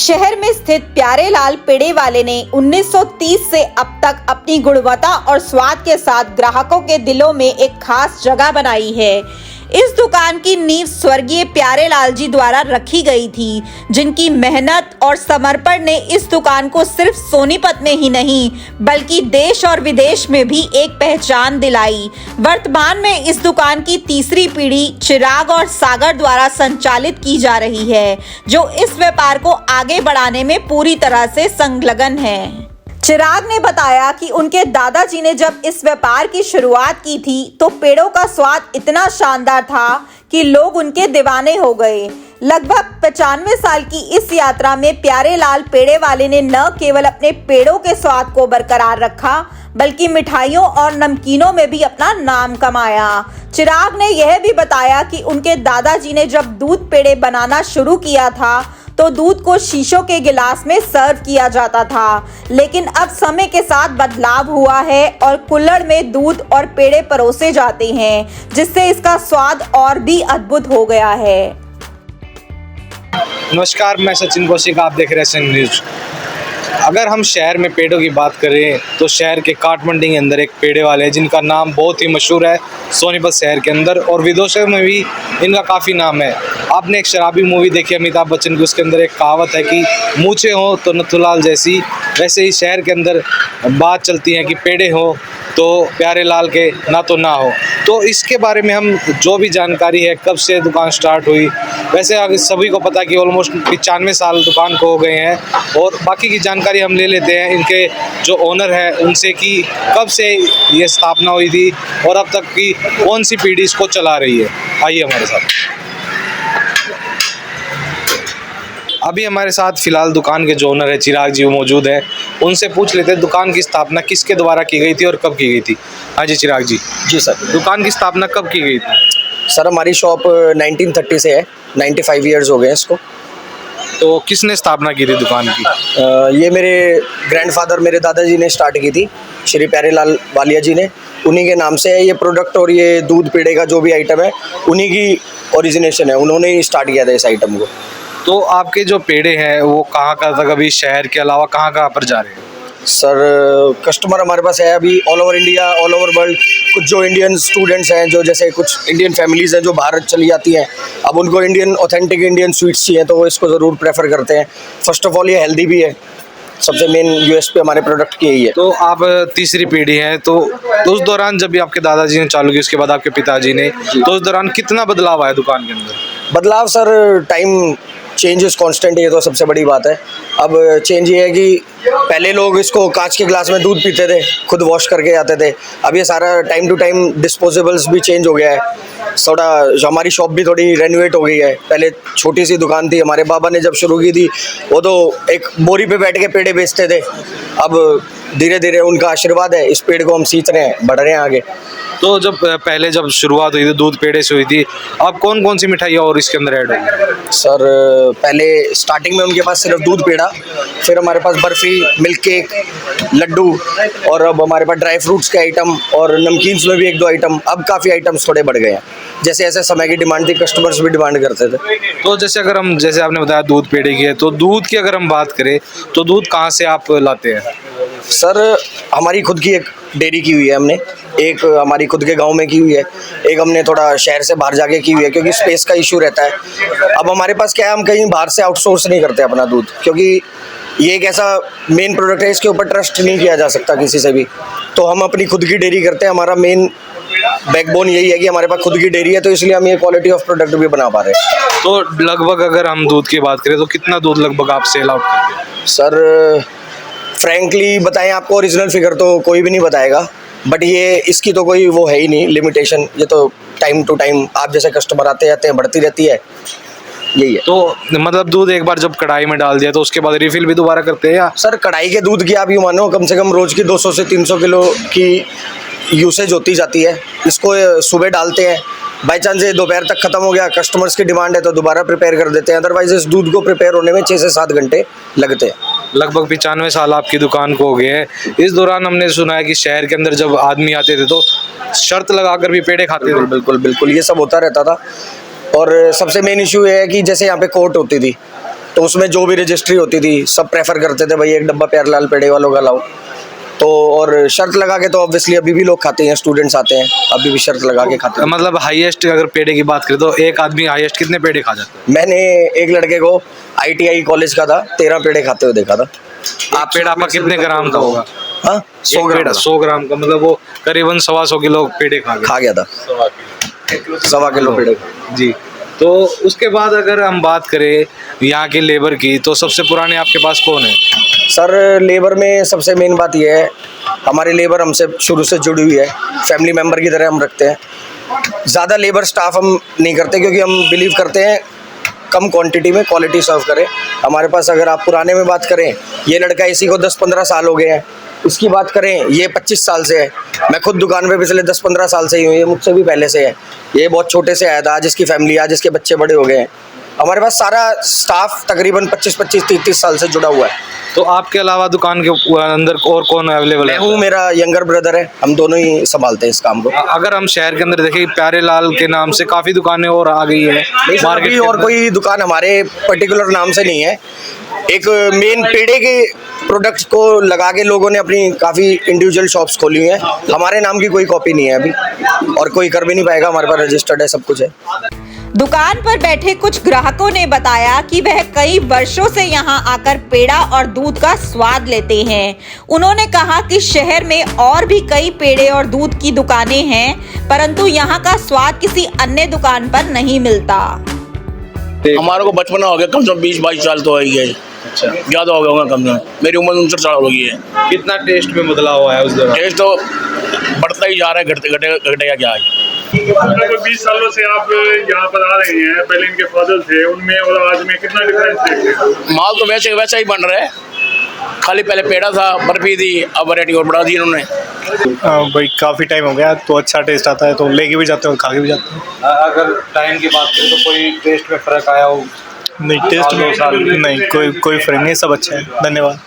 शहर में स्थित प्यारेलाल पेड़े वाले ने 1930 से अब तक अपनी गुणवत्ता और स्वाद के साथ ग्राहकों के दिलों में एक खास जगह बनाई है। इस दुकान की नींव स्वर्गीय प्यारेलाल जी द्वारा रखी गई थी, जिनकी मेहनत और समर्पण ने इस दुकान को सिर्फ सोनीपत में ही नहीं बल्कि देश और विदेश में भी एक पहचान दिलाई। वर्तमान में इस दुकान की तीसरी पीढ़ी चिराग और सागर द्वारा संचालित की जा रही है, जो इस व्यापार को आगे बढ़ाने में पूरी तरह से संलग्न है। चिराग ने बताया कि उनके दादाजी ने जब इस व्यापार की शुरुआत की थी तो पेड़ों का स्वाद इतना शानदार था कि लोग उनके दीवाने हो गए। लगभग 95 साल की इस यात्रा में प्यारेलाल पेड़े वाले ने न केवल अपने पेड़ों के स्वाद को बरकरार रखा बल्कि मिठाइयों और नमकीनों में भी अपना नाम कमाया। चिराग ने यह भी बताया कि उनके दादाजी ने जब दूध पेड़े बनाना शुरू किया था तो दूध को शीशों के गिलास में सर्व किया जाता था, लेकिन अब समय के साथ बदलाव हुआ है और कुल्हड़ में दूध और पेड़े परोसे जाते हैं, जिससे इसका स्वाद और भी अद्भुत हो गया है। नमस्कार, मैं सचिन कौशिक, आप देख रहे हैं सन न्यूज। अगर हम शहर में पेड़ों की बात करें तो शहर के काठमंडी के अंदर एक पेड़े वाले हैं जिनका नाम बहुत ही मशहूर है सोनीपत शहर के अंदर, और विदेशों में भी इनका काफ़ी नाम है। आपने एक शराबी मूवी देखी अमिताभ बच्चन की, उसके अंदर एक कहावत है कि मूछें हो तो नथुलाल जैसी, वैसे ही शहर के अंदर बात चलती है कि पेड़े हो तो प्यारेलाल के ना तो ना हो। तो इसके बारे में हम जो भी जानकारी है, कब से दुकान स्टार्ट हुई, वैसे अगर सभी को पता कि ऑलमोस्ट 95 साल दुकान को हो गए हैं, और बाकी की जानकारी हम ले लेते हैं इनके जो ओनर है उनसे कि कब से ये स्थापना हुई थी और अब तक की कौन सी पीढ़ी इसको चला रही है। आइए हमारे साथ। अभी हमारे साथ फिलहाल दुकान के जो ओनर है चिराग जी वो मौजूद है, उनसे पूछ लेते हैं दुकान की स्थापना किसके द्वारा की गई थी और कब की गई थी। हाँ जी चिराग जी। जी सर। दुकान की स्थापना कब की गई थी? सर हमारी शॉप 1930 से है, 95 ईयर्स हो गए हैं इसको। तो किसने स्थापना की थी दुकान की? ये मेरे ग्रैंडफादर, मेरे दादाजी ने स्टार्ट की थी, श्री प्यारेलाल वालिया जी ने। उन्हीं के नाम से है ये प्रोडक्ट, और ये दूध पेड़े का जो भी आइटम है उन्हीं की ओरिजिनेशन है, उन्होंने ही स्टार्ट किया था इस आइटम को। तो आपके जो पेड़े हैं वो कहाँ तक अभी शहर के अलावा कहाँ पर जा रहे हैं? सर कस्टमर हमारे पास है अभी all over India, all over world. कुछ जो इंडियन स्टूडेंट्स हैं, जो जैसे कुछ इंडियन फैमिलीज़ हैं जो भारत चली जाती हैं, अब उनको इंडियन ऑथेंटिक इंडियन स्वीट्स चाहिए तो वो इसको ज़रूर प्रेफर करते हैं। फर्स्ट ऑफ ऑल ये हेल्दी भी है, सबसे मेन यूएसपी हमारे प्रोडक्ट की यही है। तो आप तीसरी पीढ़ी हैं, तो उस दौरान जब भी आपके दादाजी ने चालू की, उसके बाद आपके पिताजी ने, तो उस दौरान कितना बदलाव आया दुकान के अंदर? बदलाव सर, टाइम चेंजेस कांस्टेंट, ये तो सबसे बड़ी बात है। अब चेंज ये है कि पहले लोग इसको कांच के ग्लास में दूध पीते थे, खुद वॉश करके आते थे। अब ये सारा टाइम टू टाइम डिस्पोजेबल्स भी चेंज हो गया है। थोड़ा हमारी शॉप भी थोड़ी रेनोवेट हो गई है। पहले छोटी सी दुकान थी, हमारे बाबा ने जब शुरू की थी वो तो एक बोरी पे बैठ के पेड़े बेचते थे। अब धीरे धीरे उनका आशीर्वाद है, इस पेड़ को हम सींच रहे हैं, बढ़ रहे हैं आगे। तो पहले जब शुरुआत हुई थी दूध पेड़े से हुई थी, अब कौन कौन सी मिठाइयाँ और इसके अंदर ऐड हुई? सर पहले स्टार्टिंग में उनके पास सिर्फ दूध पेड़ा, फिर हमारे पास बर्फ़ी, मिल्क केक, लड्डू, और अब हमारे पास ड्राई फ्रूट्स के आइटम और नमकीन्स में भी 1-2 आइटम। अब काफ़ी आइटम्स थोड़े बढ़ गए हैं, जैसे ऐसे समय की डिमांड थी, कस्टमर्स भी डिमांड करते थे। तो जैसे आपने बताया दूध पेड़े की है, तो दूध की अगर हम बात करें तो दूध कहाँ से आप लाते हैं? सर हमारी खुद की एक डेयरी की हुई है हमने, एक हमारी खुद के गांव में की हुई है, एक हमने थोड़ा शहर से बाहर जाके की हुई है, क्योंकि स्पेस का इशू रहता है। अब हमारे पास क्या है, हम कहीं बाहर से आउटसोर्स नहीं करते अपना दूध, क्योंकि ये एक ऐसा मेन प्रोडक्ट है, इसके ऊपर ट्रस्ट नहीं किया जा सकता किसी से भी। तो हम अपनी खुद की डेयरी करते हैं, हमारा मेन बैकबोन यही है कि हमारे पास खुद की डेयरी है, तो इसलिए हम ये क्वालिटी ऑफ प्रोडक्ट भी बना पा रहे हैं। तो लगभग अगर हम दूध की बात करें तो कितना दूध लगभग आप सेल आउट करते हैं? सर फ्रैंकली बताएं आपको, ओरिजिनल फिगर तो कोई भी नहीं बताएगा, बट ये इसकी तो कोई वो है ही नहीं लिमिटेशन। ये तो टाइम टू टाइम आप जैसे कस्टमर आते जाते हैं, बढ़ती रहती है, यही है। तो मतलब दूध एक बार जब कढ़ाई में डाल दिया तो उसके बाद रिफिल भी दोबारा करते हैं या? सर कढ़ाई के दूध की आप यूँ मानो कम से कम रोज़ की 200 से 300 किलो की यूसेज होती जाती है। इसको सुबह डालते हैं, बाई चांस ये दोपहर तक ख़त्म हो गया, कस्टमर्स की डिमांड है तो दोबारा प्रिपेयर कर देते हैं। अदरवाइज इस दूध को प्रिपेयर होने में 6 से 7 घंटे लगते हैं। लगभग 95 साल आपकी दुकान को हो गए हैं। इस दौरान हमने सुना है कि शहर के अंदर जब आदमी आते थे तो शर्त लगाकर भी पेड़े खाते थे। बिल्कुल बिल्कुल, ये सब होता रहता था। और सबसे मेन इशू ये है कि जैसे यहाँ पे कोर्ट होती थी, तो उसमें जो भी रजिस्ट्री होती थी सब प्रेफर करते थे भाई एक डब्बा प्यारेलाल पेड़े वालों का लाओ। तो और शर्त लगा के तो ऑब्वियसली अभी भी लोग खाते हैं, स्टूडेंट्स आते हैं अभी भी शर्त लगा के खाते हैं। मतलब हाईएस्ट अगर पेड़े की बात करें तो एक आदमी हाईएस्ट कितने पेड़े खा जाता है? मैंने एक लड़के को ITI कॉलेज का था 13 पेड़े खाते हुए देखा था। आप पेड़ा आपका कितने ग्राम का होगा? हाँ 100 ग्राम। 100 ग्राम का, मतलब वो करीबन 125 किलो पेड़े खा गया था, 1.25 किलो पेड़े। जी। तो उसके बाद अगर हम बात करें यहाँ के लेबर की, तो सबसे पुराने आपके पास कौन है? सर लेबर में सबसे मेन बात यह है, हमारी लेबर हमसे शुरू से जुड़ी हुई है, फैमिली मेम्बर की तरह हम रखते हैं। ज़्यादा लेबर स्टाफ हम नहीं करते क्योंकि हम बिलीव करते हैं कम क्वांटिटी में क्वालिटी सर्व करें। हमारे पास अगर आप पुराने में बात करें, ये लड़का इसी को 10-15 साल हो गए हैं। इसकी बात करें, ये 25 साल से है। मैं खुद दुकान पे पिछले 10-15 साल से ही हूँ, ये मुझसे भी पहले से है। ये बहुत छोटे से आया था, आज इसकी फैमिली, आज इसके बच्चे बड़े हो गए हैं। हमारे पास सारा स्टाफ तकरीबन 25-25, 30-30 साल से जुड़ा हुआ है। तो आपके अलावा दुकान के अंदर और कौन अवेलेबल है? मैं हूँ, मेरा यंगर ब्रदर है, हम दोनों ही संभालते हैं इस काम को। अगर हम शहर के अंदर देखें, प्यारेलाल के नाम से काफ़ी दुकानें और आ गई है मार्केट अभी और कोई दुकान हमारे पर्टिकुलर नाम से नहीं है। एक मेन पेड़े के प्रोडक्ट्स को लगा के लोगों ने अपनी काफ़ी इंडिविजुअल शॉप्स खोली हुई हैं। हमारे नाम की कोई कॉपी नहीं है अभी, और कोई कर भी नहीं पाएगा। हमारे पास रजिस्टर्ड है, सब कुछ है। दुकान पर बैठे कुछ ग्राहकों ने बताया कि वह कई वर्षों से यहां आकर पेड़ा और दूध का स्वाद लेते हैं। उन्होंने कहा कि शहर में और भी कई पेड़े और दूध की दुकानें हैं, परंतु यहां का स्वाद किसी अन्य दुकान पर नहीं मिलता। हमारे को बचपना हो गया, कम से कम 20-22 साल तो है। अच्छा, ज़्यादा हो गया होगा कम से कम। मेरी उम्र 59 साल हो गई है। कितना टेस्ट में बदलाव हुआ है उस दौरान? टेस्ट तो बढ़ता ही जा रहा है, घटेगा क्या है। 20 सालों से आप यहाँ पर आ रहे हैं, पहले इनके फादर थे, उनमें और आज में कितना डिफरेंस देखते हैं? माल तो वैसा ही बन रहा है, खाली पहले पेड़ा था, बर्फी थी, अब वैरायटी और बढ़ा दी इन्होंने। भाई काफ़ी टाइम हो गया तो अच्छा टेस्ट आता है, तो लेके भी जाते हैं और खा के भी जाते हैं। अगर टाइम की बात करें तो कोई टेस्ट में फ़र्क आया हो? नहीं, टेस्ट में नहीं, कोई फ़र्क नहीं, सब अच्छा है। धन्यवाद।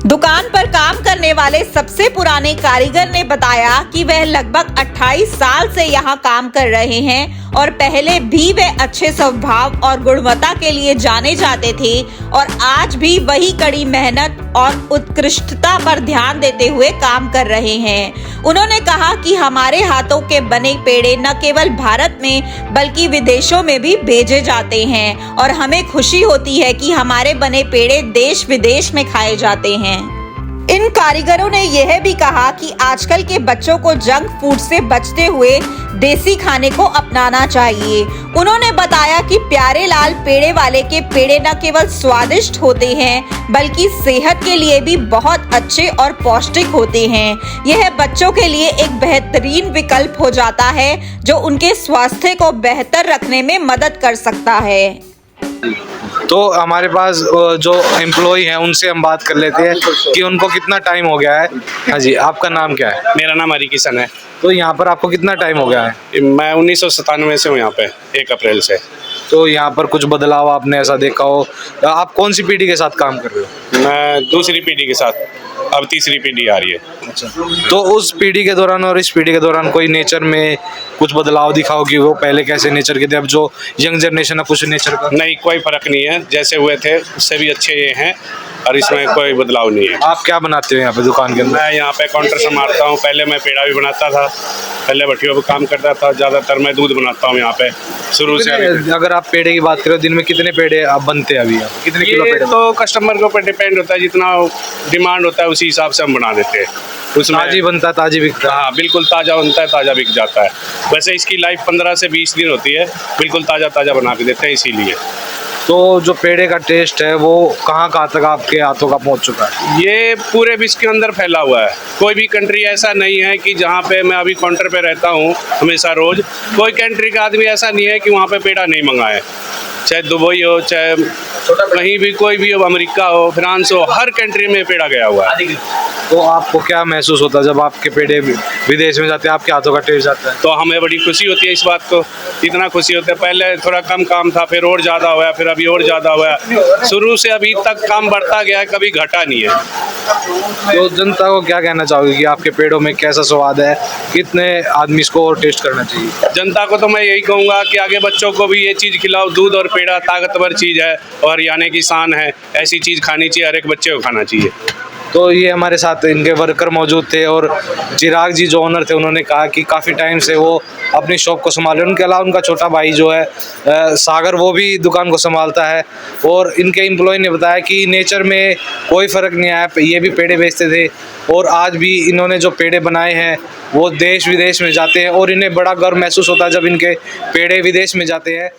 दुकान पर काम करने वाले सबसे पुराने कारीगर ने बताया कि वह लगभग 28 साल से यहां काम कर रहे हैं और पहले भी वे अच्छे स्वभाव और गुणवत्ता के लिए जाने जाते थे और आज भी वही कड़ी मेहनत और उत्कृष्टता पर ध्यान देते हुए काम कर रहे हैं। उन्होंने कहा कि हमारे हाथों के बने पेड़े न केवल भारत में बल्कि विदेशों में भी भेजे जाते हैं और हमें खुशी होती है कि हमारे बने पेड़े देश विदेश में खाए जाते हैं। इन कारीगरों ने यह भी कहा कि आजकल के बच्चों को जंक फूड से बचते हुए देसी खाने को अपनाना चाहिए। उन्होंने बताया कि प्यारेलाल पेड़े वाले के पेड़े न केवल स्वादिष्ट होते हैं बल्कि सेहत के लिए भी बहुत अच्छे और पौष्टिक होते हैं। यह बच्चों के लिए एक बेहतरीन विकल्प हो जाता है जो उनके स्वास्थ्य को बेहतर रखने में मदद कर सकता है। तो हमारे पास जो एम्प्लॉय हैं उनसे हम बात कर लेते हैं कि उनको कितना टाइम हो गया है। हाँ जी, आपका नाम क्या है? मेरा नाम हरी किशन है। तो यहाँ पर आपको कितना टाइम हो गया है? मैं 1997 से हूँ यहाँ पे, 1 अप्रैल से। तो यहाँ पर कुछ बदलाव आपने ऐसा देखा हो? आप कौन सी पीढ़ी के साथ काम कर रहे हो? मैं दूसरी पीढ़ी के साथ, अब तीसरी पीढ़ी आ रही है। अच्छा, तो उस पीढ़ी के दौरान और इस पीढ़ी के दौरान कोई नेचर में कुछ बदलाव दिखाओ कि वो पहले कैसे नेचर के थे, अब जो यंग जनरेशन है कुछ नेचर का? नहीं, कोई फर्क नहीं है, जैसे हुए थे उससे भी अच्छे ये हैं और इसमें कोई बदलाव नहीं है। आप क्या बनाते हो यहाँ पे दुकान के अंदर? मैं यहाँ पे काउंटर संभालता हूँ। पहले मैं पेड़ा भी बनाता था, पहले भट्टियों पे काम करता था। ज़्यादातर मैं दूध बनाता हूँ यहाँ पे शुरू से। अगर आप पेड़े की बात करें, दिन में कितने पेड़े आप बनते हैं? अभी कितने किलो ये पेड़े? तो कस्टमर के ऊपर डिपेंड होता है, जितना डिमांड होता है उसी हिसाब से हम बना देते हैं। उसमें ताजी बनता है, ताजी बिकता है? हाँ, बिल्कुल ताज़ा बनता है, ताज़ा बिक जाता है। वैसे इसकी लाइफ 15 से 20 दिन होती है, बिल्कुल ताज़ा बना के देते हैं इसीलिए। तो जो पेड़े का टेस्ट है वो कहाँ तक आपके हाथों का पहुँच चुका है? ये पूरे विश्व के अंदर फैला हुआ है। कोई भी कंट्री ऐसा नहीं है कि जहाँ पे मैं अभी काउंटर पे रहता हूँ हमेशा रोज़, कोई कंट्री का आदमी ऐसा नहीं है कि वहाँ पे पेड़ा नहीं मंगाए। चाहे दुबई हो, चाहे कहीं भी कोई भी हो, अमेरिका हो, फ्रांस हो, हर कंट्री में पेड़ा गया हुआ है। तो आपको क्या महसूस होता है जब आपके पेड़े विदेश में जाते हैं, आपके हाथों का टेस्ट जाता है? तो हमें बड़ी खुशी होती है इस बात को, इतना खुशी होता है। पहले थोड़ा कम काम था, फिर और ज़्यादा हुआ, फिर अभी और ज़्यादा हुआ। शुरू से अभी तक काम बढ़ता गया है, कभी घटा नहीं है। तो जनता को क्या कहना चाहोगे कि आपके पेड़ों में कैसा स्वाद है, कितने आदमी इसको और टेस्ट करना चाहिए? जनता को तो मैं यही कहूँगा कि आगे बच्चों को भी ये चीज़ खिलाओ। दूध और पेड़ा ताकतवर चीज़ है और हरियाणा की शान है। ऐसी चीज़ खानी चाहिए, हर एक बच्चे को खाना चाहिए। तो ये हमारे साथ इनके वर्कर मौजूद थे और चिराग जी जो ओनर थे उन्होंने कहा कि काफ़ी टाइम से वो अपनी शॉप को संभाल रहे हैं। उनके अलावा उनका छोटा भाई जो है सागर, वो भी दुकान को संभालता है। और इनके एम्प्लॉय ने बताया कि नेचर में कोई फ़र्क नहीं आया, ये भी पेड़े बेचते थे और आज भी इन्होंने जो पेड़े बनाए हैं वो देश विदेश में जाते हैं और इन्हें बड़ा गर्व महसूस होता है जब इनके पेड़े विदेश में जाते हैं।